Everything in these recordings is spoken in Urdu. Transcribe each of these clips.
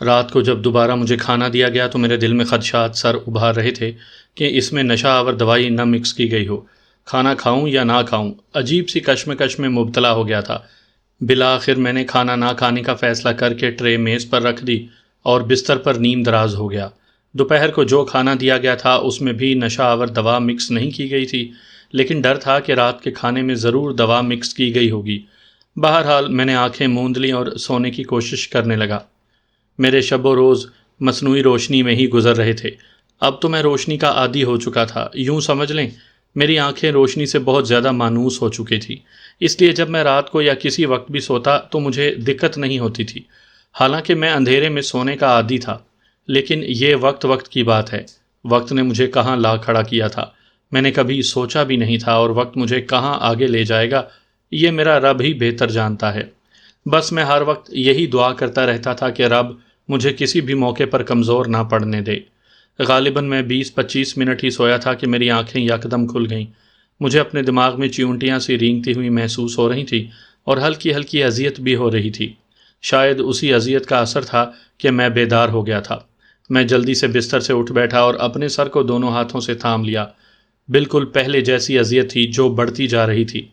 رات کو جب دوبارہ مجھے کھانا دیا گیا تو میرے دل میں خدشات سر ابھار رہے تھے کہ اس میں نشہ آور دوائی نہ مکس کی گئی ہو۔ کھانا کھاؤں یا نہ کھاؤں، عجیب سی کشمکش میں مبتلا ہو گیا تھا۔ بالآخر میں نے کھانا نہ کھانے کا فیصلہ کر کے ٹرے میز پر رکھ دی اور بستر پر نیم دراز ہو گیا۔ دوپہر کو جو کھانا دیا گیا تھا اس میں بھی نشہ آور دوا مکس نہیں کی گئی تھی، لیکن ڈر تھا کہ رات کے کھانے میں ضرور دوا مکس کی گئی ہوگی۔ بہرحال میں نے آنکھیں موند لیں اور سونے کی کوشش کرنے لگا۔ میرے شب و روز مصنوعی روشنی میں ہی گزر رہے تھے۔ اب تو میں روشنی کا عادی ہو چکا تھا، یوں سمجھ لیں میری آنکھیں روشنی سے بہت زیادہ مانوس ہو چکی تھی، اس لیے جب میں رات کو یا کسی وقت بھی سوتا تو مجھے دقت نہیں ہوتی تھی۔ حالانکہ میں اندھیرے میں سونے کا عادی تھا، لیکن یہ وقت کی بات ہے۔ وقت نے مجھے کہاں لا کھڑا کیا تھا، میں نے کبھی سوچا بھی نہیں تھا، اور وقت مجھے کہاں آگے لے جائے گا یہ میرا رب ہی بہتر جانتا ہے۔ بس میں ہر وقت یہی دعا کرتا رہتا تھا کہ رب مجھے کسی بھی موقع پر کمزور نہ پڑنے دے۔ غالباً میں 20-25 منٹ ہی سویا تھا کہ میری آنکھیں یکدم کھل گئیں۔ مجھے اپنے دماغ میں چیونٹیاں سی رینگتی ہوئی محسوس ہو رہی تھیں اور ہلکی ہلکی اذیت بھی ہو رہی تھی۔ شاید اسی اذیت کا اثر تھا کہ میں بیدار ہو گیا تھا۔ میں جلدی سے بستر سے اٹھ بیٹھا اور اپنے سر کو دونوں ہاتھوں سے تھام لیا۔ بالکل پہلے جیسی اذیت تھی جو بڑھتی جا رہی تھی،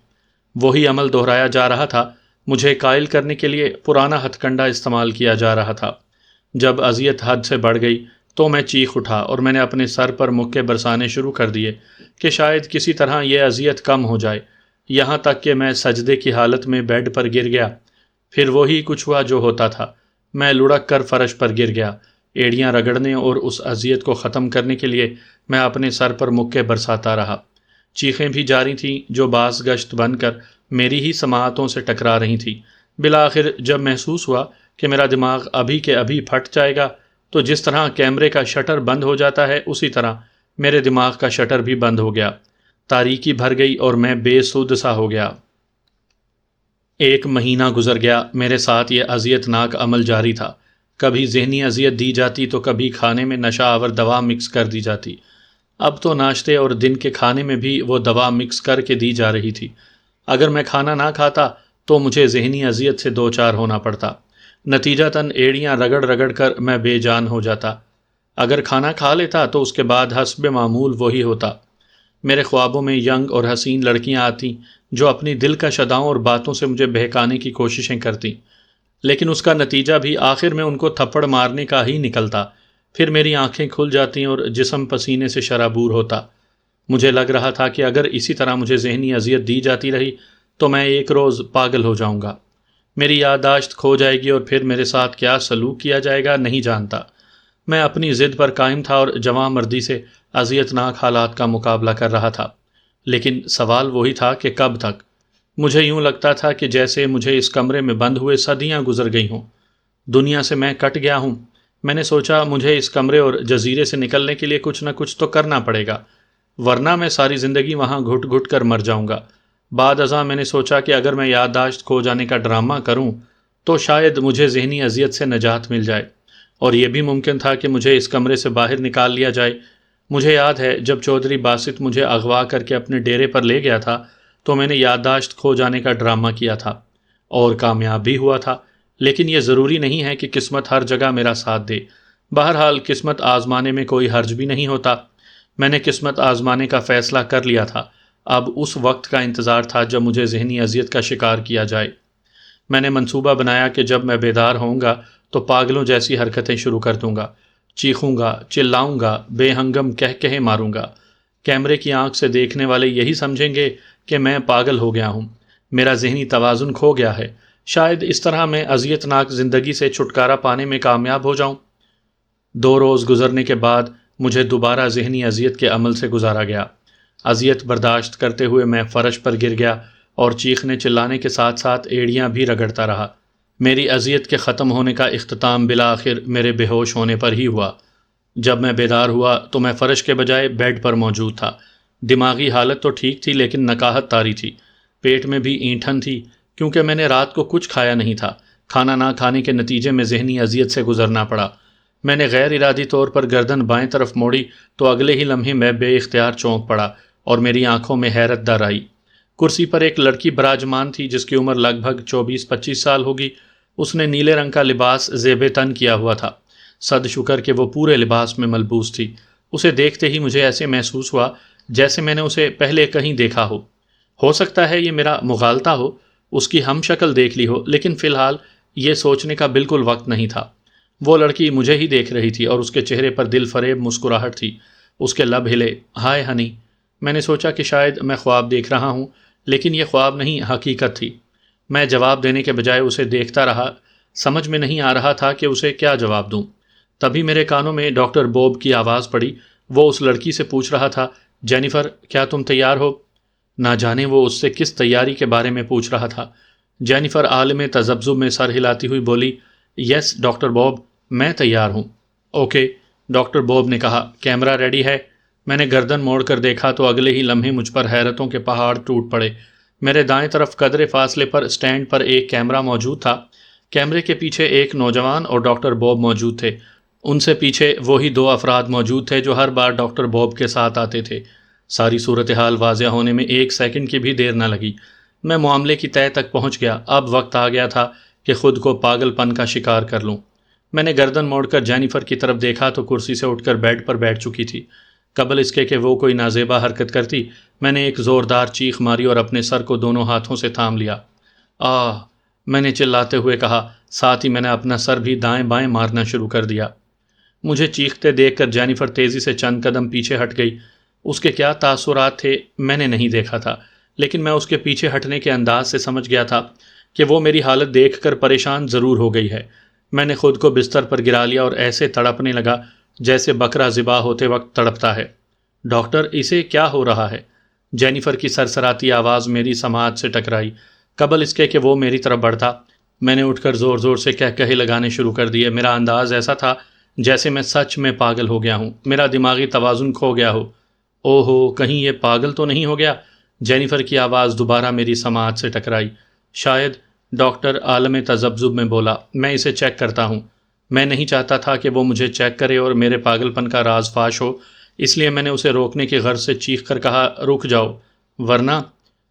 وہی عمل دہرایا جا رہا تھا۔ مجھے قائل کرنے کے لیے پرانا ہتھ کنڈا استعمال کیا جا رہا تھا۔ جب اذیت حد سے بڑھ گئی تو میں چیخ اٹھا اور میں نے اپنے سر پر مکے برسانے شروع کر دیے کہ شاید کسی طرح یہ اذیت کم ہو جائے، یہاں تک کہ میں سجدے کی حالت میں بیڈ پر گر گیا۔ پھر وہی کچھ ہوا جو ہوتا تھا، میں لڑک کر فرش پر گر گیا۔ ایڑیاں رگڑنے اور اس اذیت کو ختم کرنے کے لیے میں اپنے سر پر مکے برساتا رہا۔ چیخیں بھی جاری تھیں جو باز گشت بن کر میری ہی سماعتوں سے ٹکرا رہی تھیں۔ بالآخر جب محسوس ہوا کہ میرا دماغ ابھی کے ابھی پھٹ جائے گا، تو جس طرح کیمرے کا شٹر بند ہو جاتا ہے اسی طرح میرے دماغ کا شٹر بھی بند ہو گیا۔ تاریکی بھر گئی اور میں بے سود سا ہو گیا۔ 1 مہینہ گزر گیا، میرے ساتھ یہ اذیت ناک عمل جاری تھا۔ کبھی ذہنی اذیت دی جاتی تو کبھی کھانے میں نشہ آور دوا مکس کر دی جاتی۔ اب تو ناشتے اور دن کے کھانے میں بھی وہ دوا مکس کر کے دی جا رہی تھی۔ اگر میں کھانا نہ کھاتا تو مجھے ذہنی اذیت سے دوچار ہونا پڑتا، نتیجتاً ایڑیاں رگڑ رگڑ کر میں بے جان ہو جاتا۔ اگر کھانا کھا لیتا تو اس کے بعد حسب معمول وہی ہوتا۔ میرے خوابوں میں ینگ اور حسین لڑکیاں آتیں جو اپنی دلکش اداؤں اور باتوں سے مجھے بہکانے کی کوششیں کرتیں، لیکن اس کا نتیجہ بھی آخر میں ان کو تھپڑ مارنے کا ہی نکلتا۔ پھر میری آنکھیں کھل جاتیں اور جسم پسینے سے شرابور ہوتا۔ مجھے لگ رہا تھا کہ اگر اسی طرح مجھے ذہنی اذیت دی جاتی رہی تو میں ایک روز پاگل ہو جاؤں گا، میری یادداشت کھو جائے گی اور پھر میرے ساتھ کیا سلوک کیا جائے گا نہیں جانتا۔ میں اپنی ضد پر قائم تھا اور جواں مردی سے اذیت ناک حالات کا مقابلہ کر رہا تھا، لیکن سوال وہی تھا کہ کب تک؟ مجھے یوں لگتا تھا کہ جیسے مجھے اس کمرے میں بند ہوئے صدیاں گزر گئی ہوں، دنیا سے میں کٹ گیا ہوں۔ میں نے سوچا مجھے اس کمرے اور جزیرے سے نکلنے کے لیے کچھ نہ کچھ تو کرنا پڑے گا، ورنہ میں ساری زندگی وہاں گھٹ گھٹ کر مر جاؤں گا۔ بعد ازاں میں نے سوچا کہ اگر میں یادداشت کھو جانے کا ڈرامہ کروں تو شاید مجھے ذہنی اذیت سے نجات مل جائے، اور یہ بھی ممکن تھا کہ مجھے اس کمرے سے باہر نکال لیا جائے۔ مجھے یاد ہے جب چودھری باسط مجھے اغوا کر کے اپنے ڈیرے پر لے گیا تھا تو میں نے یادداشت کھو جانے کا ڈرامہ کیا تھا اور کامیاب بھی ہوا تھا، لیکن یہ ضروری نہیں ہے کہ قسمت ہر جگہ میرا ساتھ دے۔ بہرحال قسمت آزمانے میں کوئی حرج بھی نہیں ہوتا۔ میں نے قسمت آزمانے کا فیصلہ کر لیا تھا، اب اس وقت کا انتظار تھا جب مجھے ذہنی اذیت کا شکار کیا جائے۔ میں نے منصوبہ بنایا کہ جب میں بیدار ہوں گا تو پاگلوں جیسی حرکتیں شروع کر دوں گا، چیخوں گا، چلاؤں گا، بے ہنگم کہے ماروں گا۔ کیمرے کی آنکھ سے دیکھنے والے یہی سمجھیں گے کہ میں پاگل ہو گیا ہوں، میرا ذہنی توازن کھو گیا ہے۔ شاید اس طرح میں اذیت ناک زندگی سے چھٹکارا پانے میں کامیاب ہو جاؤں۔ 2 روز گزرنے کے بعد مجھے دوبارہ ذہنی اذیت کے عمل سے گزارا گیا۔ اذیت برداشت کرتے ہوئے میں فرش پر گر گیا اور چیخنے چلانے کے ساتھ ساتھ ایڑیاں بھی رگڑتا رہا۔ میری اذیت کے ختم ہونے کا اختتام بالآخر میرے بے ہوش ہونے پر ہی ہوا۔ جب میں بیدار ہوا تو میں فرش کے بجائے بیڈ پر موجود تھا۔ دماغی حالت تو ٹھیک تھی لیکن نکاہت طاری تھی، پیٹ میں بھی اینٹھن تھی کیونکہ میں نے رات کو کچھ کھایا نہیں تھا۔ کھانا نہ کھانے کے نتیجے میں ذہنی اذیت سے گزرنا پڑا۔ میں نے غیر ارادی طور پر گردن بائیں طرف موڑی تو اگلے ہی لمحے میں بے اختیار چونک پڑا اور میری آنکھوں میں حیرت در آئی۔ کرسی پر ایک لڑکی براجمان تھی جس کی عمر لگ بھگ 24-25 سال ہوگی۔ اس نے نیلے رنگ کا لباس زیب تن کیا ہوا تھا، صد شکر کہ وہ پورے لباس میں ملبوس تھی۔ اسے دیکھتے ہی مجھے ایسے محسوس ہوا جیسے میں نے اسے پہلے کہیں دیکھا ہو سکتا ہے یہ میرا مغالطہ ہو، اس کی ہم شکل دیکھ لی ہو، لیکن فی الحال یہ سوچنے کا بالکل وقت نہیں تھا۔ وہ لڑکی مجھے ہی دیکھ رہی تھی اور اس کے چہرے پر دل فریب مسکراہٹ تھی، اس کے لب ہلے۔ ہائے ہنی، میں نے سوچا کہ شاید میں خواب دیکھ رہا ہوں، لیکن یہ خواب نہیں، حقیقت تھی۔ میں جواب دینے کے بجائے اسے دیکھتا رہا، سمجھ میں نہیں آ رہا تھا کہ اسے کیا جواب دوں۔ تبھی میرے کانوں میں ڈاکٹر بوب کی آواز پڑی۔ وہ اس لڑکی سے پوچھ رہا تھا، جینیفر کیا تم تیار ہو؟ نہ جانے وہ اس سے کس تیاری کے بارے میں پوچھ رہا تھا۔ جینیفر عالم تذبذب میں سر ہلاتی ہوئی بولی، یس ڈاکٹر بوب، میں تیار ہوں۔ اوکے، ڈاکٹر بوب نے کہا، کیمرہ ریڈی ہے؟ میں نے گردن موڑ کر دیکھا تو اگلے ہی لمحے مجھ پر حیرتوں کے پہاڑ ٹوٹ پڑے۔ میرے دائیں طرف قدرے فاصلے پر سٹینڈ پر ایک کیمرہ موجود تھا۔ کیمرے کے پیچھے ایک نوجوان اور ڈاکٹر بوب موجود تھے۔ ان سے پیچھے وہی دو افراد موجود تھے جو ہر بار ڈاکٹر بوب کے ساتھ آتے تھے۔ ساری صورتحال واضح ہونے میں 1 سیکنڈ کی بھی دیر نہ لگی۔ میں معاملے کی تہہ تک پہنچ گیا۔ اب وقت آ گیا تھا کہ خود کو پاگل پن کا شکار کر لوں۔ میں نے گردن موڑ کر جینیفر کی طرف دیکھا تو کرسی سے اٹھ کر بیڈ پر بیٹھ چکی تھی۔ قبل اس کے کہ وہ کوئی نازیبا حرکت کرتی، میں نے ایک زوردار چیخ ماری اور اپنے سر کو دونوں ہاتھوں سے تھام لیا۔ آہ، میں نے چلاتے ہوئے کہا، ساتھ ہی میں نے اپنا سر بھی دائیں بائیں مارنا شروع کر دیا۔ مجھے چیختے دیکھ کر جینیفر تیزی سے چند قدم پیچھے ہٹ گئی۔ اس کے کیا تاثرات تھے میں نے نہیں دیکھا تھا، لیکن میں اس کے پیچھے ہٹنے کے انداز سے سمجھ گیا تھا کہ وہ میری حالت دیکھ کر پریشان ضرور ہو گئی ہے۔ میں نے خود کو بستر پر گرا لیا اور ایسے تڑپنے لگا جیسے بکرا ذبح ہوتے وقت تڑپتا ہے۔ ڈاکٹر، اسے کیا ہو رہا ہے؟ جینیفر کی سرسراتی آواز میری سماعت سے ٹکرائی۔ قبل اس کے کہ وہ میری طرف بڑھتا، میں نے اٹھ کر زور زور سے کہے لگانے شروع کر دیے۔ میرا انداز ایسا تھا جیسے میں سچ میں پاگل ہو گیا ہوں، میرا دماغی توازن کھو گیا ہو۔ او ہو، کہیں یہ پاگل تو نہیں ہو گیا؟ جینیفر کی آواز دوبارہ میری سماعت سے ٹکرائی۔ شاید، ڈاکٹر عالم تذبذب میں بولا، میں اسے چیک کرتا ہوں۔ میں نہیں چاہتا تھا کہ وہ مجھے چیک کرے اور میرے پاگل پن کا راز فاش ہو، اس لیے میں نے اسے روکنے کی غرض سے چیخ کر کہا، رک جاؤ، ورنہ۔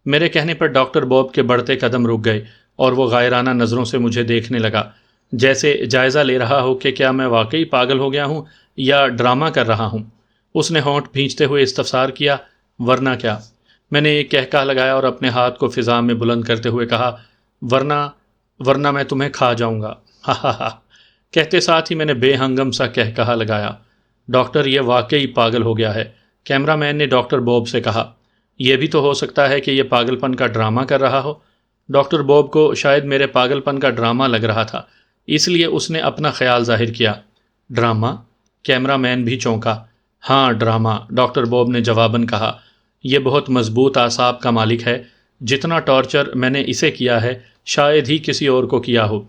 میرے کہنے پر ڈاکٹر بوب کے بڑھتے قدم رک گئے اور وہ غائرانہ نظروں سے مجھے دیکھنے لگا، جیسے جائزہ لے رہا ہو کہ کیا میں واقعی پاگل ہو گیا ہوں یا ڈرامہ کر رہا ہوں۔ اس نے ہونٹ بھینچتے ہوئے استفسار کیا، ورنہ کیا؟ میں نے ایک کہکہا لگایا اور اپنے ہاتھ کو فضا میں بلند کرتے ہوئے کہا، ورنہ میں تمہیں کھا جاؤں گا، ہا ہا ہا۔ کہتے ساتھ ہی میں نے بے ہنگم سا کہکہا لگایا۔ ڈاکٹر، یہ واقعی پاگل ہو گیا ہے، کیمرہ مین نے ڈاکٹر بوب سے کہا۔ یہ بھی تو ہو سکتا ہے کہ یہ پاگل پن کا ڈرامہ کر رہا ہو۔ ڈاکٹر بوب کو شاید میرے پاگل پن کا ڈرامہ لگ رہا تھا، اس لیے اس نے اپنا خیال ظاہر کیا۔ ڈرامہ؟ کیمرہ مین بھی چونکا۔ ہاں ڈرامہ، ڈاکٹر بوب نے جواباً کہا۔ یہ بہت مضبوط اعصاب کا مالک ہے، جتنا ٹارچر میں نے اسے کیا ہے شاید ہی کسی اور کو کیا ہو۔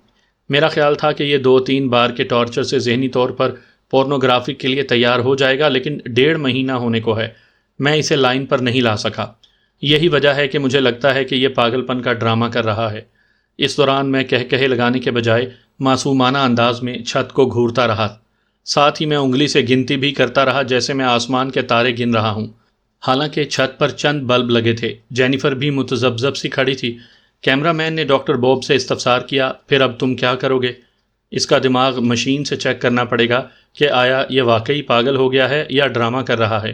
میرا خیال تھا کہ یہ 2-3 بار کے ٹارچر سے ذہنی طور پر پورنوگرافی کے لیے تیار ہو جائے گا، لیکن 1.5 مہینہ ہونے کو ہے، میں اسے لائن پر نہیں لا سکا۔ یہی وجہ ہے کہ مجھے لگتا ہے کہ یہ پاگل پن کا ڈرامہ کر رہا ہے۔ اس دوران میں کہے لگانے کے بجائے معصومانہ انداز میں چھت کو گھورتا رہا، ساتھ ہی میں انگلی سے گنتی بھی کرتا رہا جیسے میں آسمان کے تارے گن رہا ہوں۔ حالانکہ چھت پر چند بلب لگے تھے۔ جینیفر بھی متذبذب سی کھڑی تھی۔ کیمرہ مین نے ڈاکٹر بوب سے استفسار کیا، پھر اب تم کیا کرو گے؟ اس کا دماغ مشین سے چیک کرنا پڑے گا کہ آیا یہ واقعی پاگل ہو گیا ہے یا ڈرامہ کر رہا ہے۔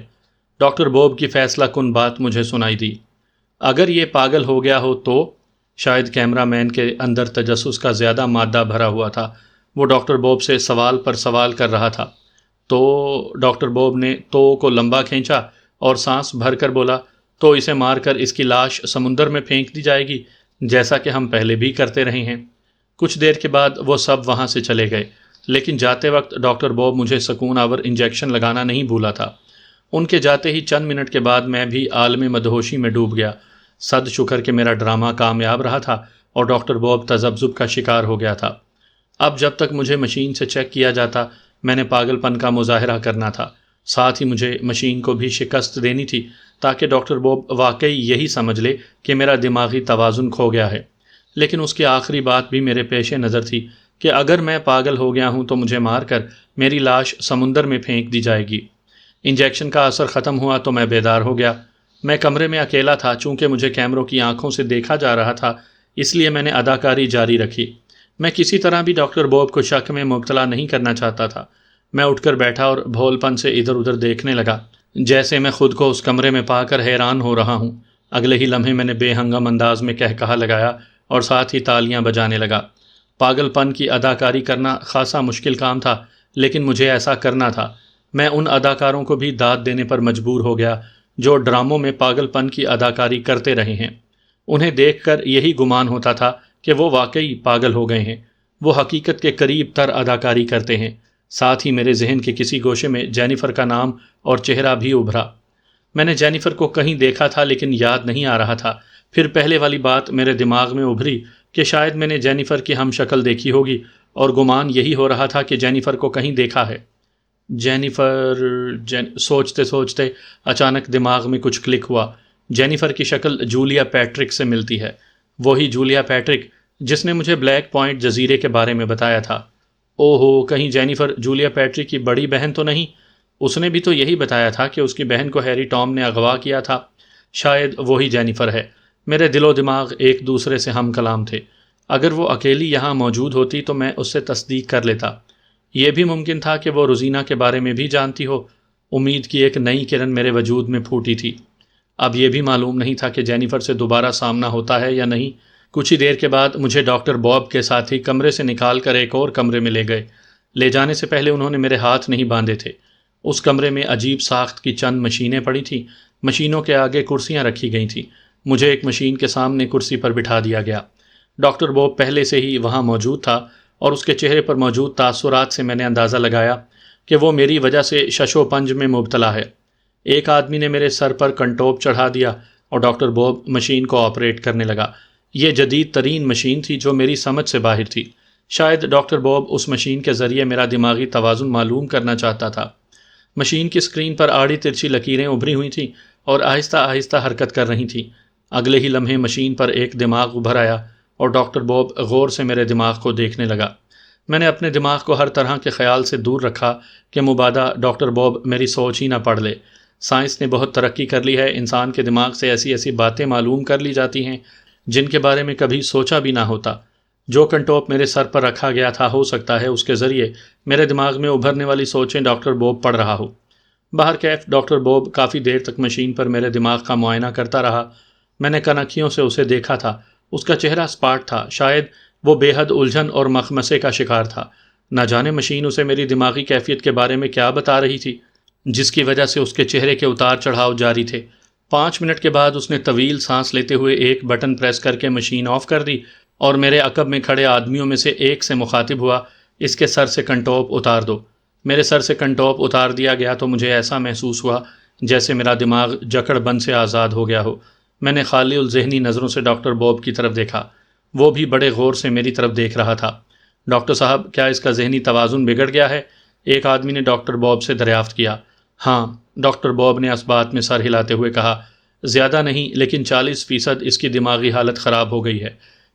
ڈاکٹر بوب کی فیصلہ کن بات مجھے سنائی دی۔ اگر یہ پاگل ہو گیا ہو تو؟ شاید کیمرہ مین کے اندر تجسس کا زیادہ مادہ بھرا ہوا تھا، وہ ڈاکٹر بوب سے سوال پر سوال کر رہا تھا۔ تو ڈاکٹر بوب نے تو کو لمبا کھینچا اور سانس بھر کر بولا، تو اسے مار کر اس کی لاش سمندر میں پھینک دی جائے گی، جیسا کہ ہم پہلے بھی کرتے رہے ہیں۔ کچھ دیر کے بعد وہ سب وہاں سے چلے گئے، لیکن جاتے وقت ڈاکٹر بوب مجھے سکون آور انجیکشن لگانا نہیں بھولا تھا۔ ان کے جاتے ہی چند منٹ کے بعد میں بھی عالم مدہوشی میں ڈوب گیا۔ صد شکر کہ میرا ڈرامہ کامیاب رہا تھا اور ڈاکٹر بوب تذبذب کا شکار ہو گیا تھا۔ اب جب تک مجھے مشین سے چیک کیا جاتا، میں نے پاگل پن کا مظاہرہ کرنا تھا، ساتھ ہی مجھے مشین کو بھی شکست دینی تھی تاکہ ڈاکٹر بوب واقعی یہی سمجھ لے کہ میرا دماغی توازن کھو گیا ہے۔ لیکن اس کی آخری بات بھی میرے پیش نظر تھی کہ اگر میں پاگل ہو گیا ہوں تو مجھے مار کر میری لاش سمندر میں پھینک دی جائے گی۔ انجیکشن کا اثر ختم ہوا تو میں بیدار ہو گیا۔ میں کمرے میں اکیلا تھا، چونکہ مجھے کیمروں کی آنکھوں سے دیکھا جا رہا تھا، اس لیے میں نے اداکاری جاری رکھی۔ میں کسی طرح بھی ڈاکٹر بوب کو شک میں مبتلا نہیں کرنا چاہتا تھا۔ میں اٹھ کر بیٹھا اور بھول پن سے ادھر ادھر دیکھنے لگا، جیسے میں خود کو اس کمرے میں پا کر حیران ہو رہا ہوں۔ اگلے ہی لمحے میں نے بے ہنگم انداز میں کہا لگایا اور ساتھ ہی تالیاں بجانے لگا۔ پاگل پن کی اداکاری کرنا خاصا مشکل کام تھا، لیکن مجھے ایسا کرنا تھا۔ میں ان اداکاروں کو بھی داد دینے پر مجبور ہو گیا جو ڈراموں میں پاگل پن کی اداکاری کرتے رہے ہیں۔ انہیں دیکھ کر یہی گمان ہوتا تھا کہ وہ واقعی پاگل ہو گئے ہیں۔ وہ حقیقت کے قریب تر اداکاری کرتے ہیں۔ ساتھ ہی میرے ذہن کے کسی گوشے میں جینیفر کا نام اور چہرہ بھی ابھرا۔ میں نے جینیفر کو کہیں دیکھا تھا لیکن یاد نہیں آ رہا تھا۔ پھر پہلے والی بات میرے دماغ میں ابھری کہ شاید میں نے جینیفر کی ہم شکل دیکھی ہوگی، اور گمان یہی ہو رہا تھا کہ جینیفر کو کہیں دیکھا ہے۔ سوچتے سوچتے اچانک دماغ میں کچھ کلک ہوا۔ جینیفر کی شکل جولیا پیٹرک سے ملتی ہے، وہی جولیا پیٹرک جس نے مجھے بلیک پوائنٹ جزیرے کے بارے میں بتایا تھا۔ اوہو، کہیں جینیفر جولیا پیٹرک کی بڑی بہن تو نہیں؟ اس نے بھی تو یہی بتایا تھا کہ اس کی بہن کو ہیری ٹام نے اغوا کیا تھا۔ شاید وہی جینیفر ہے۔ میرے دل و دماغ ایک دوسرے سے ہم کلام تھے۔ اگر وہ اکیلی یہاں موجود ہوتی تو میں اس سے تصدیق کر لیتا۔ یہ بھی ممکن تھا کہ وہ روزینہ کے بارے میں بھی جانتی ہو۔ امید کی ایک نئی کرن میرے وجود میں پھوٹی تھی۔ اب یہ بھی معلوم نہیں تھا کہ جینیفر سے دوبارہ سامنا ہوتا ہے یا نہیں۔ کچھ ہی دیر کے بعد مجھے ڈاکٹر بوب کے ساتھی کمرے سے نکال کر ایک اور کمرے میں لے گئے۔ لے جانے سے پہلے انہوں نے میرے ہاتھ نہیں باندھے تھے۔ اس کمرے میں عجیب ساخت کی چند مشینیں پڑی تھیں۔ مشینوں کے آگے کرسیاں رکھی گئی تھیں۔ مجھے ایک مشین کے سامنے کرسی پر بٹھا دیا گیا۔ ڈاکٹر بوب پہلے سے ہی وہاں موجود تھا، اور اس کے چہرے پر موجود تاثرات سے میں نے اندازہ لگایا کہ وہ میری وجہ سے شش و پنج میں مبتلا ہے۔ ایک آدمی نے میرے سر پر کنٹوپ چڑھا دیا اور ڈاکٹر بوب مشین کو آپریٹ کرنے لگا۔ یہ جدید ترین مشین تھی جو میری سمجھ سے باہر تھی۔ شاید ڈاکٹر بوب اس مشین کے ذریعے میرا دماغی توازن معلوم کرنا چاہتا تھا۔ مشین کی اسکرین پر آڑی ترچھی لکیریں ابھری ہوئی تھیں اور آہستہ آہستہ حرکت کر رہی تھیں۔ اگلے ہی لمحے مشین پر ایک دماغ ابھر آیا اور ڈاکٹر بوب غور سے میرے دماغ کو دیکھنے لگا۔ میں نے اپنے دماغ کو ہر طرح کے خیال سے دور رکھا کہ مبادا ڈاکٹر بوب میری سوچ ہی نہ پڑھ لے۔ سائنس نے بہت ترقی کر لی ہے، انسان کے دماغ سے ایسی ایسی باتیں معلوم کر لی جاتی ہیں جن کے بارے میں کبھی سوچا بھی نہ ہوتا۔ جو کنٹوپ میرے سر پر رکھا گیا تھا، ہو سکتا ہے اس کے ذریعے میرے دماغ میں ابھرنے والی سوچیں ڈاکٹر بوب پڑھ رہا ہو۔ بہرکیف ڈاکٹر بوب کافی دیر تک مشین پر میرے دماغ کا معائنہ کرتا رہا۔ میں نے کنکھیوں سے اسے دیکھا تھا۔ اس کا چہرہ سپاٹ تھا، شاید وہ بے حد الجھن اور مخمسے کا شکار تھا۔ نہ جانے مشین اسے میری دماغی کیفیت کے بارے میں کیا بتا رہی تھی، جس کی وجہ سے اس کے چہرے کے اتار چڑھاؤ جاری تھے۔ 5 منٹ کے بعد اس نے طویل سانس لیتے ہوئے ایک بٹن پریس کر کے مشین آف کر دی اور میرے عقب میں کھڑے آدمیوں میں سے ایک سے مخاطب ہوا، اس کے سر سے کنٹوپ اتار دو۔ میرے سر سے کنٹوپ اتار دیا گیا تو مجھے ایسا محسوس ہوا جیسے میرا دماغ جکڑ بند سے آزاد ہو گیا ہو۔ میں نے خالی الذہنی نظروں سے ڈاکٹر بوب کی طرف دیکھا۔ وہ بھی بڑے غور سے میری طرف دیکھ رہا تھا۔ ڈاکٹر صاحب، کیا اس کا ذہنی توازن بگڑ گیا ہے؟ ایک آدمی نے ڈاکٹر بوب سے دریافت کیا۔ ہاں، ڈاکٹر بوب نے اس بات میں سر ہلاتے ہوئے کہا، زیادہ نہیں لیکن 40% اس کی دماغی حالت خراب ہو گئی ہے۔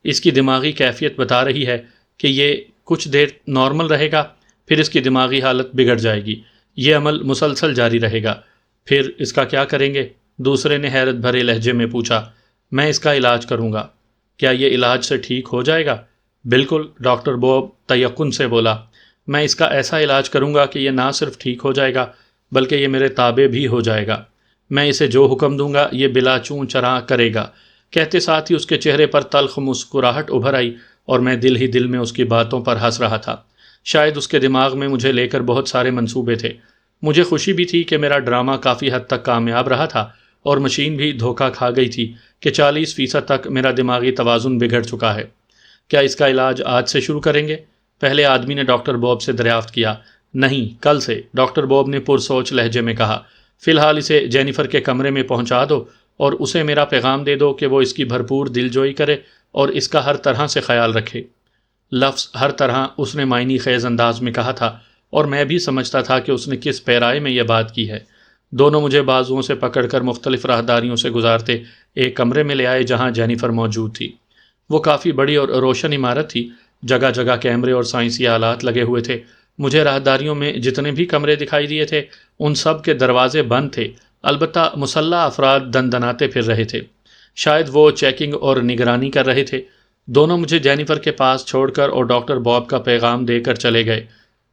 اس کی دماغی کیفیت بتا رہی ہے کہ یہ کچھ دیر نارمل رہے گا، پھر اس کی دماغی حالت بگڑ جائے گی۔ یہ عمل مسلسل جاری رہے گا۔ پھر اس کا کیا کریں گے؟ دوسرے نے حیرت بھرے لہجے میں پوچھا۔ میں اس کا علاج کروں گا۔ کیا یہ علاج سے ٹھیک ہو جائے گا؟ بالکل، ڈاکٹر بوب تیقن سے بولا۔ میں اس کا ایسا علاج کروں گا کہ یہ نہ صرف ٹھیک ہو جائے گا بلکہ یہ میرے تابع بھی ہو جائے گا۔ میں اسے جو حکم دوں گا یہ بلا چوں چراں کرے گا۔ کہتے ساتھ ہی اس کے چہرے پر تلخ مسکراہٹ ابھر آئی اور میں دل ہی دل میں اس کی باتوں پر ہنس رہا تھا۔ شاید اس کے دماغ میں مجھے لے کر بہت سارے منصوبے تھے۔ مجھے خوشی بھی تھی کہ میرا ڈرامہ کافی حد تک کامیاب رہا تھا اور مشین بھی دھوکہ کھا گئی تھی کہ 40% تک میرا دماغی توازن بگڑ چکا ہے۔ کیا اس کا علاج آج سے شروع کریں گے؟ پہلے آدمی نے ڈاکٹر بوب سے دریافت کیا۔ نہیں، کل سے، ڈاکٹر بوب نے پرسوچ لہجے میں کہا۔ فی الحال اسے جینیفر کے کمرے میں پہنچا دو اور اسے میرا پیغام دے دو کہ وہ اس کی بھرپور دلجوئی کرے اور اس کا ہر طرح سے خیال رکھے۔ لفظ ہر طرح اس نے معنی خیز انداز میں کہا تھا اور میں بھی سمجھتا تھا کہ اس نے کس پیرائے میں یہ بات کی ہے۔ دونوں مجھے بازوؤں سے پکڑ کر مختلف راہداریوں سے گزارتے ایک کمرے میں لے آئے جہاں جینیفر موجود تھی۔ وہ کافی بڑی اور روشن عمارت تھی۔ جگہ جگہ کیمرے اور سائنسی آلات لگے ہوئے تھے۔ مجھے راہداریوں میں جتنے بھی کمرے دکھائی دیے تھے ان سب کے دروازے بند تھے، البتہ مسلح افراد دندناتے پھر رہے تھے۔ شاید وہ چیکنگ اور نگرانی کر رہے تھے۔ دونوں مجھے جینیفر کے پاس چھوڑ کر اور ڈاکٹر باب کا پیغام دے کر چلے گئے۔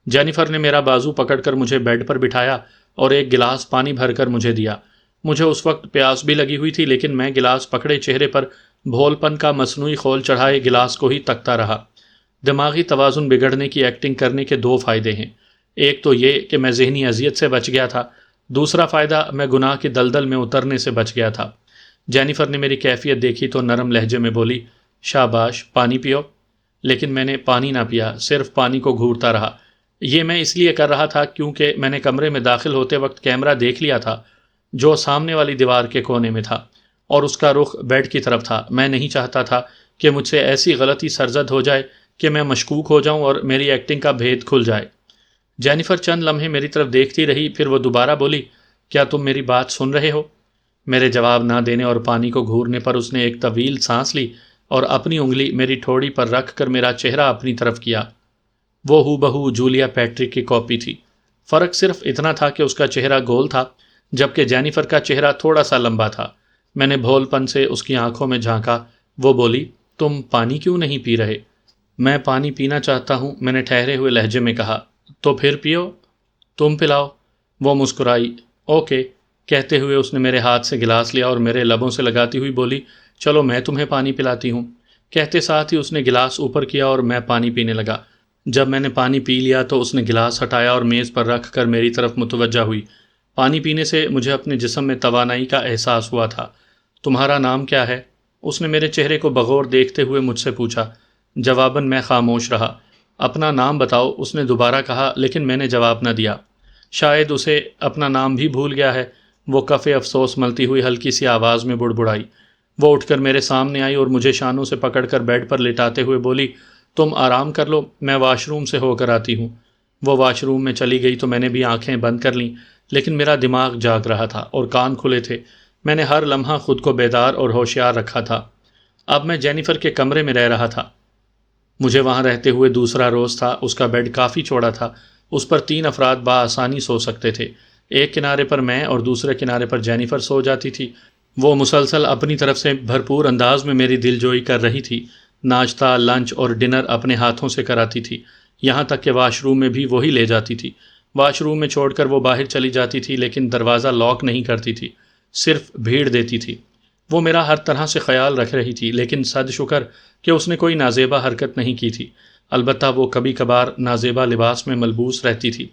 جینیفر نے میرا بازو پکڑ کر مجھے بیڈ پر بٹھایا اور ایک گلاس پانی بھر کر مجھے دیا۔ مجھے اس وقت پیاس بھی لگی ہوئی تھی، لیکن میں گلاس پکڑے چہرے پر بھول پن کا مصنوعی خول چڑھائے گلاس کو ہی تکتا رہا۔ دماغی توازن بگڑنے کی ایکٹنگ کرنے کے دو فائدے ہیں۔ ایک تو یہ کہ میں ذہنی اذیت سے بچ گیا تھا، دوسرا فائدہ میں گناہ کی دلدل میں اترنے سے بچ گیا تھا۔ جینیفر نے میری کیفیت دیکھی تو نرم لہجے میں بولی، شاباش، پانی پیو۔ لیکن میں نے پانی نہ پیا، صرف پانی کو گھورتا رہا۔ یہ میں اس لیے کر رہا تھا کیونکہ میں نے کمرے میں داخل ہوتے وقت کیمرہ دیکھ لیا تھا جو سامنے والی دیوار کے کونے میں تھا، اور اس کا رخ بیڈ کی طرف تھا۔ میں نہیں چاہتا تھا کہ مجھ سے ایسی غلطی سرزد ہو جائے کہ میں مشکوک ہو جاؤں اور میری ایکٹنگ کا بھید کھل جائے۔ جینیفر چند لمحے میری طرف دیکھتی رہی، پھر وہ دوبارہ بولی، کیا تم میری بات سن رہے ہو؟ میرے جواب نہ دینے اور پانی کو گھورنے پر اس نے ایک طویل سانس لی اور اپنی انگلی میری ٹھوڑی پر رکھ کر میرا چہرہ اپنی طرف کیا۔ وہ ہو بہو جولیا پیٹرک کی کاپی تھی۔ فرق صرف اتنا تھا کہ اس کا چہرہ گول تھا جبکہ جینیفر کا چہرہ تھوڑا سا لمبا تھا۔ میں نے بھول پن سے اس کی آنکھوں میں جھانکا۔ وہ بولی، تم پانی کیوں نہیں پی رہے؟ میں پانی پینا چاہتا ہوں، میں نے ٹھہرے ہوئے لہجے میں کہا۔ تو پھر پیو، تم پلاؤ۔ وہ مسکرائی۔ اوکے کہتے ہوئے اس نے میرے ہاتھ سے گلاس لیا اور میرے لبوں سے لگاتی ہوئی بولی، چلو میں تمہیں پانی پلاتی ہوں۔ کہتے ساتھ ہی اس نے گلاس اوپر کیا اور میں پانی پینے لگا۔ جب میں نے پانی پی لیا تو اس نے گلاس ہٹایا اور میز پر رکھ کر میری طرف متوجہ ہوئی۔ پانی پینے سے مجھے اپنے جسم میں توانائی کا احساس ہوا تھا۔ تمہارا نام کیا ہے؟ اس نے میرے چہرے کو بغور دیکھتے ہوئے مجھ سے پوچھا۔ جواباً میں خاموش رہا۔ اپنا نام بتاؤ، اس نے دوبارہ کہا، لیکن میں نے جواب نہ دیا۔ شاید اسے اپنا نام بھی بھول گیا ہے، وہ کف افسوس ملتی ہوئی ہلکی سی آواز میں بڑبڑائی۔ وہ اٹھ کر میرے سامنے آئی اور مجھے شانوں سے پکڑ کر بیڈ پر لٹاتے ہوئے بولی، تم آرام کر لو، میں واش روم سے ہو کر آتی ہوں۔ وہ واش روم میں چلی گئی تو میں نے بھی آنکھیں بند کر لیں، لیکن میرا دماغ جاگ رہا تھا اور کان کھلے تھے۔ میں نے ہر لمحہ خود کو بیدار اور ہوشیار رکھا تھا۔ اب میں جینیفر کے کمرے میں رہ رہا تھا۔ مجھے وہاں رہتے ہوئے دوسرا روز تھا۔ اس کا بیڈ کافی چوڑا تھا، اس پر 3 افراد بآسانی سو سکتے تھے۔ ایک کنارے پر میں اور دوسرے کنارے پر جینیفر سو جاتی تھی۔ وہ مسلسل اپنی طرف سے بھرپور انداز میں میری دلجوئی کر رہی تھی۔ ناشتہ، لنچ اور ڈنر اپنے ہاتھوں سے کراتی تھی، یہاں تک کہ واش روم میں بھی وہی لے جاتی تھی۔ واش روم میں چھوڑ کر وہ باہر چلی جاتی تھی، لیکن دروازہ لاک نہیں کرتی تھی، صرف بھیڑ دیتی تھی۔ وہ میرا ہر طرح سے خیال رکھ رہی تھی، لیکن صد شکر کہ اس نے کوئی نازیبا حرکت نہیں کی تھی۔ البتہ وہ کبھی کبھار نازیبا لباس میں ملبوس رہتی تھی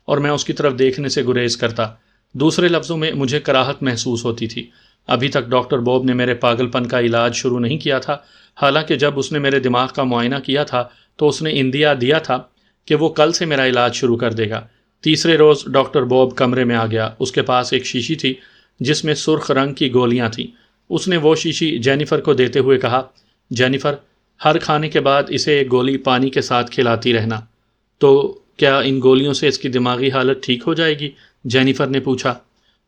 اور میں اس کی طرف دیکھنے سے گریز کرتا۔ دوسرے لفظوں میں مجھے کراہت محسوس ہوتی تھی۔ ابھی تک ڈاکٹر بوب نے میرے پاگل پن کا علاج شروع نہیں کیا تھا، حالانکہ جب اس نے میرے دماغ کا معائنہ کیا تھا تو اس نے اندیا دیا تھا کہ وہ کل سے میرا علاج شروع کر دے گا۔ تیسرے روز ڈاکٹر بوب کمرے میں آ گیا۔ اس کے پاس ایک شیشی تھی جس میں سرخ رنگ کی گولیاں تھیں۔ اس نے وہ شیشی جینیفر کو دیتے ہوئے کہا، جینیفر، ہر کھانے کے بعد اسے ایک گولی پانی کے ساتھ کھلاتی رہنا۔ تو کیا ان گولیوں سے اس کی دماغی حالت ٹھیک ہو جائے گی؟ جینیفر نے پوچھا۔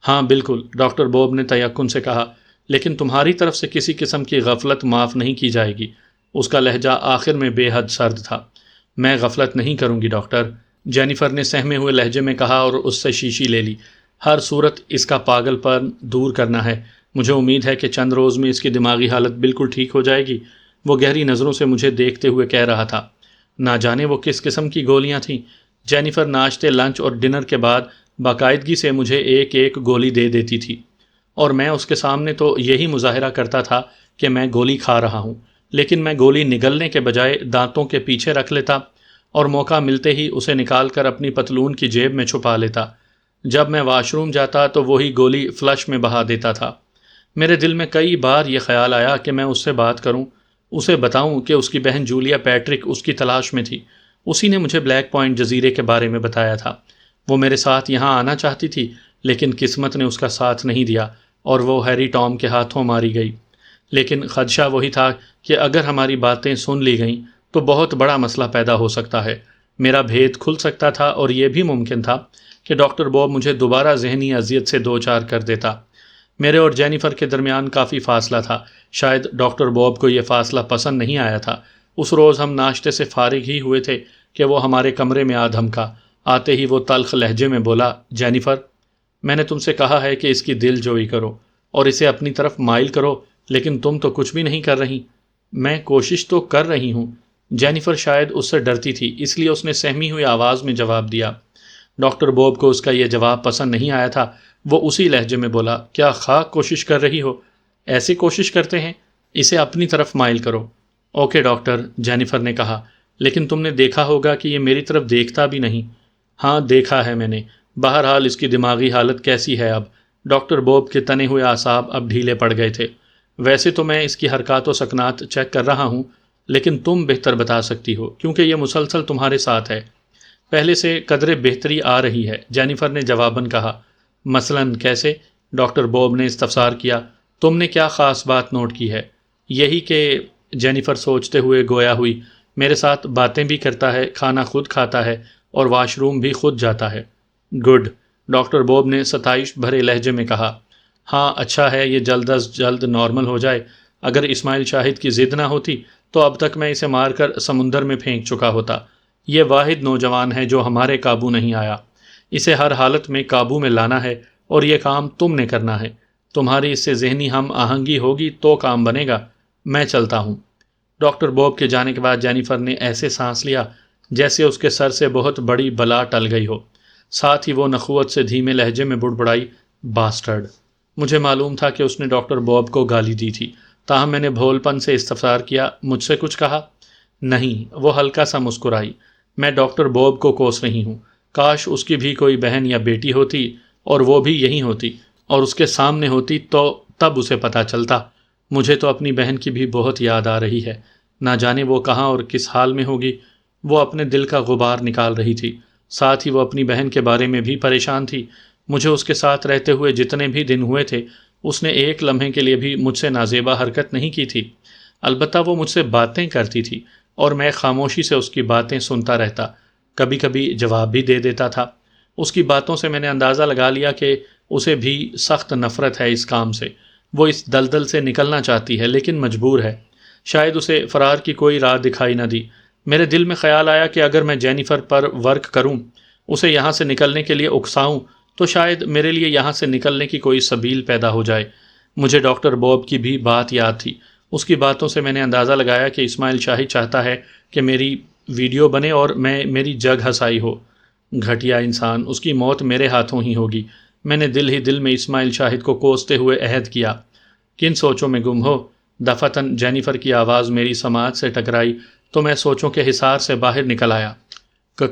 ہاں بالکل، ڈاکٹر بوب نے تیقن سے کہا، لیکن تمہاری طرف سے کسی قسم کی غفلت معاف نہیں کی جائے گی۔ اس کا لہجہ آخر میں بے حد سرد تھا۔ میں غفلت نہیں کروں گی ڈاکٹر، جینیفر نے سہمے ہوئے لہجے میں کہا اور اس سے شیشی لے لی۔ ہر صورت اس کا پاگل پن دور کرنا ہے۔ مجھے امید ہے کہ چند روز میں اس کی دماغی حالت بالکل ٹھیک ہو جائے گی۔ وہ گہری نظروں سے مجھے دیکھتے ہوئے کہہ رہا تھا۔ نہ جانے وہ کس قسم کی گولیاں تھیں۔ جینیفر ناشتے، لنچ اور ڈنر کے بعد باقاعدگی سے مجھے ایک ایک گولی دے دیتی تھی، اور میں اس کے سامنے تو یہی مظاہرہ کرتا تھا کہ میں گولی کھا رہا ہوں، لیکن میں گولی نگلنے کے بجائے دانتوں کے پیچھے رکھ لیتا اور موقع ملتے ہی اسے نکال کر اپنی پتلون کی جیب میں چھپا لیتا۔ جب میں واش روم جاتا تو وہی گولی فلش میں بہا دیتا تھا۔ میرے دل میں کئی بار یہ خیال آیا کہ میں اس سے بات کروں، اسے بتاؤں کہ اس کی بہن جولیا پیٹرک اس کی تلاش میں تھی۔ اسی نے مجھے بلیک پوائنٹ جزیرے کے بارے میں بتایا تھا۔ وہ میرے ساتھ یہاں آنا چاہتی تھی، لیکن قسمت نے اس کا ساتھ نہیں دیا اور وہ ہیری ٹام کے ہاتھوں ماری گئی۔ لیکن خدشہ وہی تھا کہ اگر ہماری باتیں سن لی گئیں تو بہت بڑا مسئلہ پیدا ہو سکتا ہے۔ میرا بھید کھل سکتا تھا اور یہ بھی ممکن تھا کہ ڈاکٹر بوب مجھے دوبارہ ذہنی اذیت سے دوچار کر دیتا۔ میرے اور جینیفر کے درمیان کافی فاصلہ تھا۔ شاید ڈاکٹر بوب کو یہ فاصلہ پسند نہیں آیا تھا۔ اس روز ہم ناشتے سے فارغ ہی ہوئے تھے کہ وہ ہمارے کمرے میں آ دھمکا۔ آتے ہی وہ تلخ لہجے میں بولا، جینیفر، میں نے تم سے کہا ہے کہ اس کی دل جوئی کرو اور اسے اپنی طرف مائل کرو، لیکن تم تو کچھ بھی نہیں کر رہی۔ میں کوشش تو کر رہی ہوں۔ جینیفر شاید اس سے ڈرتی تھی، اس لیے اس نے سہمی ہوئی آواز میں جواب دیا۔ ڈاکٹر بوب کو اس کا یہ جواب پسند نہیں آیا تھا۔ وہ اسی لہجے میں بولا، کیا خاک کوشش کر رہی ہو؟ ایسے کوشش کرتے ہیں؟ اسے اپنی طرف مائل کرو۔ اوکے ڈاکٹر، جینیفر نے کہا، لیکن تم نے دیکھا ہوگا کہ یہ میری طرف دیکھتا بھی نہیں۔ ہاں دیکھا ہے میں نے۔ بہرحال اس کی دماغی حالت کیسی ہے اب؟ ڈاکٹر بوب کے تنے ہوئے اعصاب اب ڈھیلے پڑ گئے تھے۔ ویسے تو میں اس کی حرکات و سکنات چیک کر رہا ہوں، لیکن تم بہتر بتا سکتی ہو کیونکہ یہ مسلسل تمہارے ساتھ ہے۔ پہلے سے قدرے بہتری آ رہی ہے، جینیفر نے جواباً کہا۔ مثلاً کیسے؟ ڈاکٹر بوب نے استفسار کیا۔ تم نے کیا خاص بات نوٹ کی ہے؟ یہی کہ جینیفر سوچتے ہوئے گویا ہوئی، میرے ساتھ باتیں بھی کرتا ہے، کھانا خود کھاتا ہے اور واش روم بھی خود جاتا ہے۔ گڈ، ڈاکٹر بوب نے ستائش بھرے لہجے میں کہا۔ ہاں اچھا ہے، یہ جلد از جلد نارمل ہو جائے۔ اگر اسماعیل شاہد کی ضد نہ ہوتی تو اب تک میں اسے مار کر سمندر میں پھینک چکا ہوتا۔ یہ واحد نوجوان ہے جو ہمارے قابو نہیں آیا۔ اسے ہر حالت میں قابو میں لانا ہے اور یہ کام تم نے کرنا ہے۔ تمہاری اس سے ذہنی ہم آہنگی ہوگی تو کام بنے گا۔ میں چلتا ہوں۔ ڈاکٹر بوب کے جانے کے بعد جینیفر نے ایسے سانس لیا جیسے اس کے سر سے بہت بڑی بلا ٹل گئی ہو۔ ساتھ ہی وہ نخوت سے دھیمے لہجے میں بڑبڑائی، باسٹرڈ۔ مجھے معلوم تھا کہ اس نے ڈاکٹر بوب کو گالی دی تھی، تاہم میں نے بھول پن سے استفسار کیا، مجھ سے کچھ کہا؟ نہیں، وہ ہلکا سا مسکرائی۔ میں ڈاکٹر بوب کو کوس رہی ہوں۔ کاش اس کی بھی کوئی بہن یا بیٹی ہوتی اور وہ بھی یہیں ہوتی اور اس کے سامنے ہوتی تو تب اسے پتہ چلتا۔ مجھے تو اپنی بہن کی بھی بہت یاد آ رہی ہے۔ نہ جانے وہ کہاں اور کس حال میں ہوگی۔ وہ اپنے دل کا غبار نکال رہی تھی، ساتھ ہی وہ اپنی بہن کے بارے میں بھی پریشان تھی۔ مجھے اس کے ساتھ رہتے ہوئے جتنے بھی دن ہوئے تھے، اس نے ایک لمحے کے لیے بھی مجھ سے نازیبا حرکت نہیں کی تھی۔ البتہ وہ مجھ سے باتیں کرتی تھی اور میں خاموشی سے اس کی باتیں سنتا رہتا، کبھی کبھی جواب بھی دے دیتا تھا۔ اس کی باتوں سے میں نے اندازہ لگا لیا کہ اسے بھی سخت نفرت ہے اس کام سے۔ وہ اس دلدل سے نکلنا چاہتی ہے لیکن مجبور ہے۔ شاید اسے فرار کی کوئی راہ دکھائی نہ دی۔ میرے دل میں خیال آیا کہ اگر میں جینیفر پر ورک کروں، اسے یہاں سے نکلنے کے لیے اکساؤں، تو شاید میرے لیے یہاں سے نکلنے کی کوئی سبیل پیدا ہو جائے۔ مجھے ڈاکٹر بوب کی بھی بات یاد تھی۔ اس کی باتوں سے میں نے اندازہ لگایا کہ اسماعیل شاہی چاہتا ہے کہ میری ویڈیو بنے اور میری جگ ہنسائی ہو۔ گھٹیا انسان، اس کی موت میرے ہاتھوں ہی ہوگی۔ میں نے دل ہی دل میں اسماعیل شاہد کو کوستے ہوئے عہد کیا۔ کن سوچوں میں گم ہو؟ دفعتاً جینیفر کی آواز میری سماعت سے ٹکرائی تو میں سوچوں کے حصار سے باہر نکل آیا۔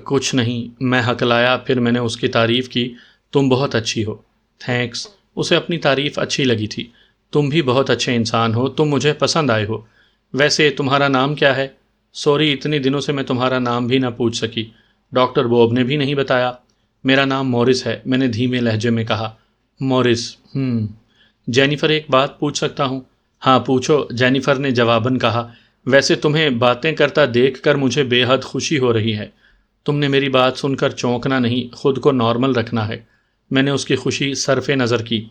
کچھ نہیں، میں ہکلایا، پھر میں نے اس کی تعریف کی۔ تم بہت اچھی ہو۔ تھینکس۔ اسے اپنی تعریف اچھی لگی تھی۔ تم بھی بہت اچھے انسان ہو، تم مجھے پسند آئے ہو۔ ویسے تمہارا نام کیا ہے؟ سوری، اتنے دنوں سے میں تمہارا نام بھی نہ پوچھ سکی۔ ڈاکٹر بوب نے بھی نہیں بتایا۔ میرا نام مورس ہے، میں نے دھیمے لہجے میں کہا۔ مورس، جینیفر ایک بات پوچھ سکتا ہوں؟ ہاں پوچھو، جینیفر نے جواباً کہا۔ ویسے تمہیں باتیں کرتا دیکھ کر مجھے بے حد خوشی ہو رہی ہے۔ تم نے میری بات سن کر چونکنا نہیں، خود کو نارمل رکھنا ہے۔ میں نے اس کی خوشی صرف نظر کی۔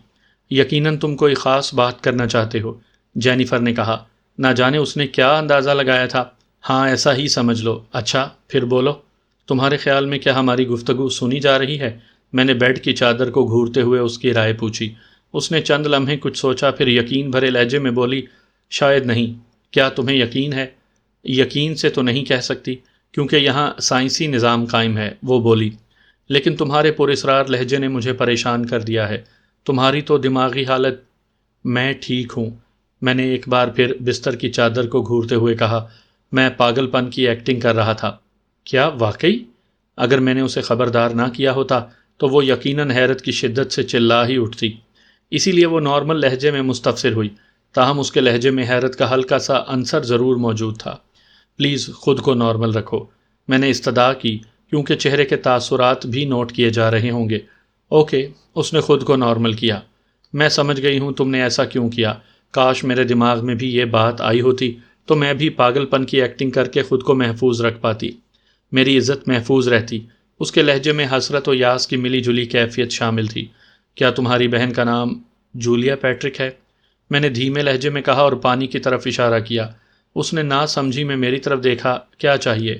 یقیناً تم کوئی خاص بات کرنا چاہتے ہو، جینیفر نے کہا۔ نہ جانے اس نے کیا اندازہ لگایا تھا۔ ہاں ایسا ہی سمجھ لو۔ اچھا پھر بولو، تمہارے خیال میں کیا ہماری گفتگو سنی جا رہی ہے؟ میں نے بیڈ کی چادر کو گھورتے ہوئے اس کی رائے پوچھی۔ اس نے چند لمحے کچھ سوچا، پھر یقین بھرے لہجے میں بولی، شاید نہیں۔ کیا تمہیں یقین ہے؟ یقین سے تو نہیں کہہ سکتی کیونکہ یہاں سائنسی نظام قائم ہے، وہ بولی، لیکن تمہارے پراسرار لہجے نے مجھے پریشان کر دیا ہے۔ تمہاری تو دماغی حالت۔ میں ٹھیک ہوں، میں نے ایک بار پھر بستر کی چادر کو گھورتے ہوئے کہا۔ میں پاگل پن کی ایکٹنگ کر رہا تھا۔ کیا واقعی؟ اگر میں نے اسے خبردار نہ کیا ہوتا تو وہ یقیناً حیرت کی شدت سے چلا ہی اٹھتی۔ اسی لیے وہ نارمل لہجے میں مستفسر ہوئی، تاہم اس کے لہجے میں حیرت کا ہلکا سا عنصر ضرور موجود تھا۔ پلیز خود کو نارمل رکھو، میں نے استدعا کی، کیونکہ چہرے کے تاثرات بھی نوٹ کیے جا رہے ہوں گے۔ اوکے، اس نے خود کو نارمل کیا۔ میں سمجھ گئی ہوں تم نے ایسا کیوں کیا۔ کاش میرے دماغ میں بھی یہ بات آئی ہوتی تو میں بھی پاگل پن کی ایکٹنگ کر کے خود کو محفوظ رکھ پاتی، میری عزت محفوظ رہتی۔ اس کے لہجے میں حسرت و یاس کی ملی جلی کیفیت شامل تھی۔ کیا تمہاری بہن کا نام جولیا پیٹرک ہے؟ میں نے دھیمے لہجے میں کہا اور پانی کی طرف اشارہ کیا۔ اس نے نا سمجھی میں میری طرف دیکھا۔ کیا چاہیے؟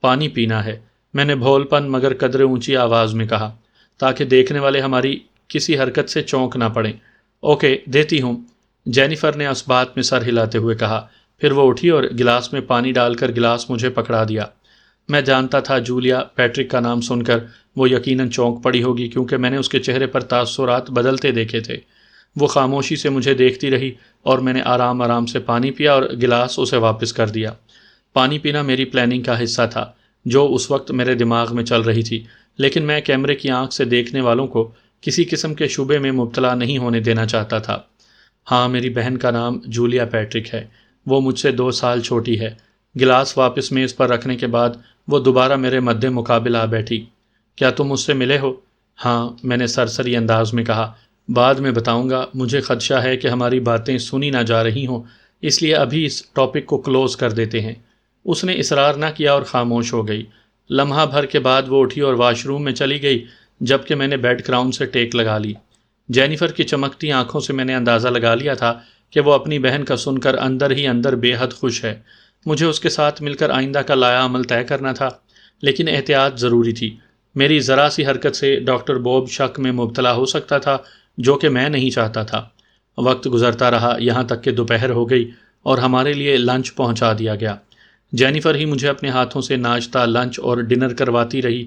پانی پینا ہے، میں نے بھول پن مگر قدرے اونچی آواز میں کہا، تاکہ دیکھنے والے ہماری کسی حرکت سے چونک نہ پڑیں۔ اوکے، دیتی ہوں، جینیفر نے اس بات میں سر ہلاتے ہوئے کہا۔ پھر وہ اٹھی اور گلاس میں پانی ڈال کر گلاس مجھے پکڑا دیا۔ میں جانتا تھا جولیا پیٹرک کا نام سن کر وہ یقیناً چونک پڑی ہوگی، کیونکہ میں نے اس کے چہرے پر تاثرات بدلتے دیکھے تھے۔ وہ خاموشی سے مجھے دیکھتی رہی اور میں نے آرام آرام سے پانی پیا اور گلاس اسے واپس کر دیا۔ پانی پینا میری پلاننگ کا حصہ تھا جو اس وقت میرے دماغ میں چل رہی تھی، لیکن میں کیمرے کی آنکھ سے دیکھنے والوں کو کسی قسم کے شبے میں مبتلا نہیں ہونے دینا چاہتا تھا۔ ہاں، میری بہن کا نام جولیا پیٹرک ہے۔ وہ مجھ سے 2 سال چھوٹی ہے۔ گلاس واپس میز پر رکھنے کے بعد وہ دوبارہ میرے مد مقابل آ بیٹھی۔ کیا تم مجھ سے ملے ہو؟ ہاں، میں نے سرسری انداز میں کہا۔ بعد میں بتاؤں گا، مجھے خدشہ ہے کہ ہماری باتیں سنی نہ جا رہی ہوں، اس لیے ابھی اس ٹاپک کو کلوز کر دیتے ہیں۔ اس نے اصرار نہ کیا اور خاموش ہو گئی۔ لمحہ بھر کے بعد وہ اٹھی اور واش روم میں چلی گئی، جبکہ میں نے بیڈ گراؤنڈ سے ٹیک لگا لی۔ جینیفر کی چمکتی آنکھوں سے میں نے اندازہ لگا لیا تھا کہ وہ اپنی بہن کا سن کر اندر ہی اندر بے حد خوش ہے۔ مجھے اس کے ساتھ مل کر آئندہ کا لایا عمل طے کرنا تھا، لیکن احتیاط ضروری تھی۔ میری ذرا سی حرکت سے ڈاکٹر بوب شک میں مبتلا ہو سکتا تھا، جو کہ میں نہیں چاہتا تھا۔ وقت گزرتا رہا، یہاں تک کہ دوپہر ہو گئی اور ہمارے لیے لنچ پہنچا دیا گیا۔ جینیفر ہی مجھے اپنے ہاتھوں سے ناشتہ، لنچ اور ڈنر کرواتی رہی۔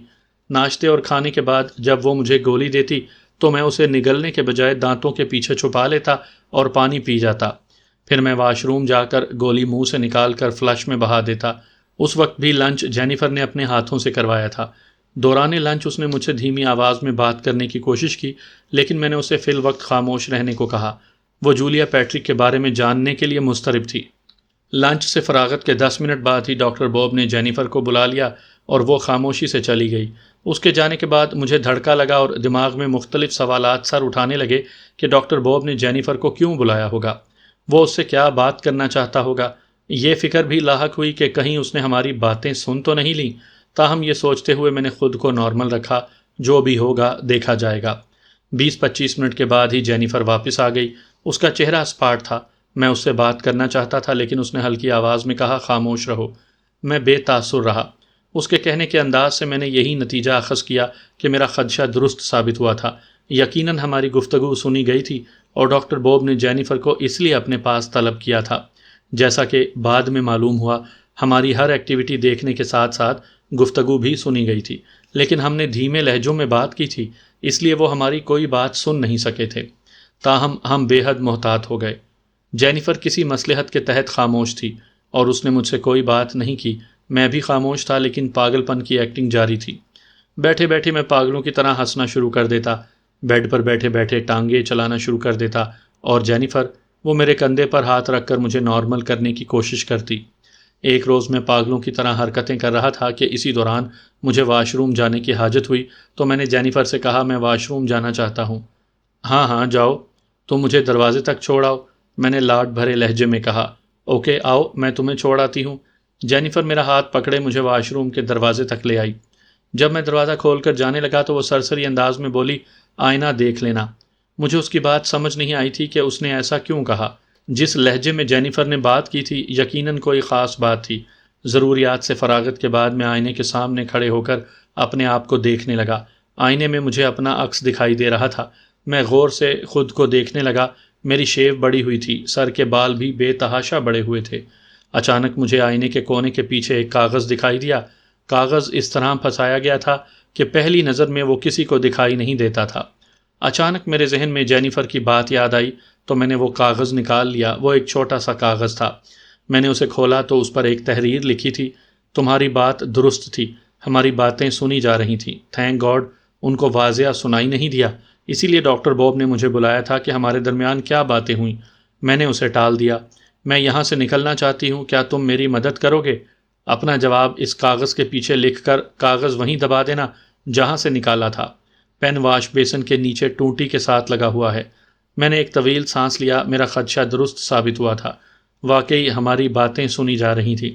ناشتے اور کھانے کے بعد جب وہ مجھے گولی دیتی تو میں اسے نگلنے کے بجائے دانتوں کے پیچھے چھپا لیتا اور پانی پی جاتا۔ پھر میں واش روم جا کر گولی منہ سے نکال کر فلش میں بہا دیتا۔ اس وقت بھی لنچ جینیفر نے اپنے ہاتھوں سے کروایا تھا۔ دوران لنچ اس نے مجھ سے دھیمی آواز میں بات کرنے کی کوشش کی، لیکن میں نے اسے فی الوقت خاموش رہنے کو کہا۔ وہ جولیا پیٹرک کے بارے میں جاننے کے لیے مضطرب تھی۔ لنچ سے فراغت کے 10 منٹ بعد ہی ڈاکٹر بوب نے جینیفر کو بلا لیا اور وہ خاموشی سے چلی گئی۔ اس کے جانے کے بعد مجھے دھڑکا لگا اور دماغ میں مختلف سوالات سر اٹھانے لگے کہ ڈاکٹر بوب نے جینیفر کو کیوں بلایا ہوگا؟ وہ اس سے کیا بات کرنا چاہتا ہوگا؟ یہ فکر بھی لاحق ہوئی کہ کہیں اس نے ہماری باتیں سن تو نہیں لیں۔ تاہم یہ سوچتے ہوئے میں نے خود کو نارمل رکھا، جو بھی ہوگا دیکھا جائے گا۔ 20-25 منٹ کے بعد ہی جینیفر واپس آ گئی۔ اس کا چہرہ اسپاٹ تھا۔ میں اس سے بات کرنا چاہتا تھا، لیکن اس نے ہلکی آواز میں کہا، خاموش رہو۔ میں بے تاثر رہا۔ اس کے کہنے کے انداز سے میں نے یہی نتیجہ اخذ کیا کہ میرا خدشہ درست ثابت ہوا تھا۔ یقیناً ہماری گفتگو سنی گئی تھی اور ڈاکٹر بوب نے جینیفر کو اس لیے اپنے پاس طلب کیا تھا۔ جیسا کہ بعد میں معلوم ہوا، ہماری ہر ایکٹیویٹی دیکھنے کے ساتھ ساتھ گفتگو بھی سنی گئی تھی، لیکن ہم نے دھیمے لہجوں میں بات کی تھی، اس لیے وہ ہماری کوئی بات سن نہیں سکے تھے۔ تاہم ہم بے حد محتاط ہو گئے۔ جینیفر کسی مصلحت کے تحت خاموش تھی اور اس نے مجھ سے کوئی بات نہیں کی۔ میں بھی خاموش تھا، لیکن پاگل پن کی ایکٹنگ جاری تھی۔ بیٹھے بیٹھے میں پاگلوں کی طرح ہنسنا شروع کر دیتا، بیڈ پر بیٹھے بیٹھے ٹانگیں چلانا شروع کر دیتا، اور جینیفر وہ میرے کندھے پر ہاتھ رکھ کر مجھے نارمل کرنے کی کوشش کرتی۔ ایک روز میں پاگلوں کی طرح حرکتیں کر رہا تھا کہ اسی دوران مجھے واش روم جانے کی حاجت ہوئی، تو میں نے جینیفر سے کہا، میں واش روم جانا چاہتا ہوں۔ ہاں ہاں جاؤ، تم مجھے دروازے تک چھوڑ آؤ، میں نے لاڈ بھرے لہجے میں کہا۔ اوکے آؤ، میں تمہیں چھوڑ آتی ہوں۔ جینیفر میرا ہاتھ پکڑے مجھے واش روم کے دروازے تک لے آئی۔ جب میں دروازہ کھول کر جانے لگا تو وہ سرسری انداز میں بولی، آئینہ دیکھ لینا۔ مجھے اس کی بات سمجھ نہیں آئی تھی کہ اس نے ایسا کیوں کہا۔ جس لہجے میں جینیفر نے بات کی تھی یقیناً کوئی خاص بات تھی۔ ضروریات سے فراغت کے بعد میں آئینے کے سامنے کھڑے ہو کر اپنے آپ کو دیکھنے لگا۔ آئینے میں مجھے اپنا عکس دکھائی دے رہا تھا۔ میں غور سے خود کو دیکھنے لگا۔ میری شیو بڑی ہوئی تھی، سر کے بال بھی بے تحاشا بڑے ہوئے تھے۔ اچانک مجھے آئینے کے کونے کے پیچھے ایک کاغذ دکھائی دیا۔ کاغذ اس طرح پھنسایا گیا تھا کہ پہلی نظر میں وہ کسی کو دکھائی نہیں دیتا تھا۔ اچانک میرے ذہن میں جینیفر کی بات یاد آئی تو میں نے وہ کاغذ نکال لیا۔ وہ ایک چھوٹا سا کاغذ تھا۔ میں نے اسے کھولا تو اس پر ایک تحریر لکھی تھی، تمہاری بات درست تھی، ہماری باتیں سنی جا رہی تھیں، تھینک گاڈ ان کو واضح سنائی نہیں دیا، اسی لیے ڈاکٹر بوب نے مجھے بلایا تھا کہ ہمارے درمیان کیا باتیں ہوئیں۔ میں نے اسے ٹال دیا۔ میں یہاں سے نکلنا چاہتی ہوں، کیا تم میری مدد کرو گے؟ اپنا جواب اس کاغذ کے پیچھے لکھ کر کاغذ وہیں دبا دینا جہاں سے نکالا تھا۔ پین واش بیسن کے نیچے ٹوٹی کے ساتھ لگا ہوا ہے۔ میں نے ایک طویل سانس لیا۔ میرا خدشہ درست ثابت ہوا تھا۔ واقعی ہماری باتیں سنی جا رہی تھیں۔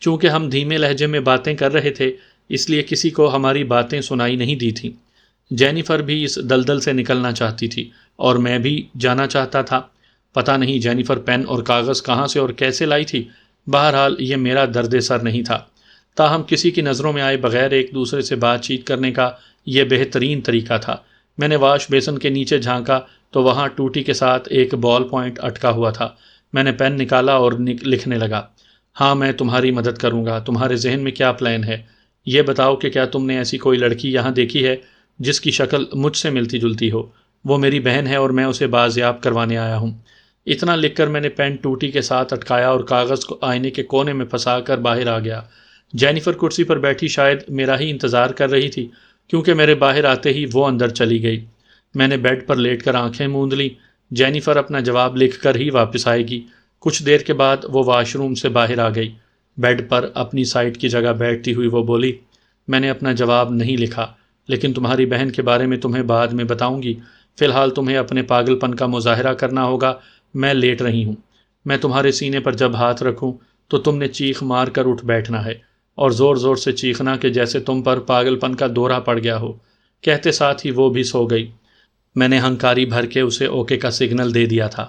چونکہ ہم دھیمے لہجے میں باتیں کر رہے تھے، اس لیے کسی کو ہماری باتیں سنائی نہیں دی تھیں۔ جینیفر بھی اس دلدل سے نکلنا چاہتی تھی اور میں بھی جانا چاہتا تھا۔ پتہ نہیں جینیفر پین اور کاغذ کہاں سے اور کیسے لائی تھی۔ بہرحال یہ میرا درد سر نہیں تھا۔ تاہم کسی کی نظروں میں آئے بغیر ایک دوسرے سے بات چیت کرنے کا یہ بہترین طریقہ تھا۔ میں نے واش بیسن کے نیچے جھانکا تو وہاں ٹوٹی کے ساتھ ایک بال پوائنٹ اٹکا ہوا تھا۔ میں نے پین نکالا اور لکھنے لگا۔ ہاں میں تمہاری مدد کروں گا۔ تمہارے ذہن میں کیا پلان ہے؟ یہ بتاؤ کہ کیا تم نے ایسی کوئی لڑکی یہاں دیکھی ہے جس کی شکل مجھ سے ملتی جلتی ہو؟ وہ میری بہن ہے اور میں اسے بازیاب کروانے آیا ہوں۔ اتنا لکھ کر میں نے پین ٹوٹی کے ساتھ اٹکایا اور کاغذ کو آئینے کے کونے میں پھنسا کر باہر آ گیا۔ جینیفر کرسی پر بیٹھی شاید میرا ہی انتظار کر رہی تھی، کیونکہ میرے باہر آتے ہی وہ اندر چلی گئی۔ میں نے بیڈ پر لیٹ کر آنکھیں موند لیں۔ جینیفر اپنا جواب لکھ کر ہی واپس آئے گی۔ کچھ دیر کے بعد وہ واش روم سے باہر آ گئی۔ بیڈ پر اپنی سائٹ کی جگہ بیٹھتی ہوئی وہ بولی، میں نے اپنا جواب نہیں لکھا، لیکن تمہاری بہن کے بارے میں تمہیں بعد میں بتاؤں گی۔ فی الحال تمہیں اپنے پاگل پن کا مظاہرہ کرنا ہوگا۔ میں لیٹ رہی ہوں۔ میں تمہارے سینے پر جب ہاتھ رکھوں تو تم نے چیخ مار کر اٹھ بیٹھنا ہے، اور زور زور سے چیخنا کہ جیسے تم پر پاگل پن کا دورہ پڑ گیا ہو۔ کہتے ساتھ ہی وہ بھی سو گئی۔ میں نے ہنکاری بھر کے اسے اوکے کا سگنل دے دیا تھا۔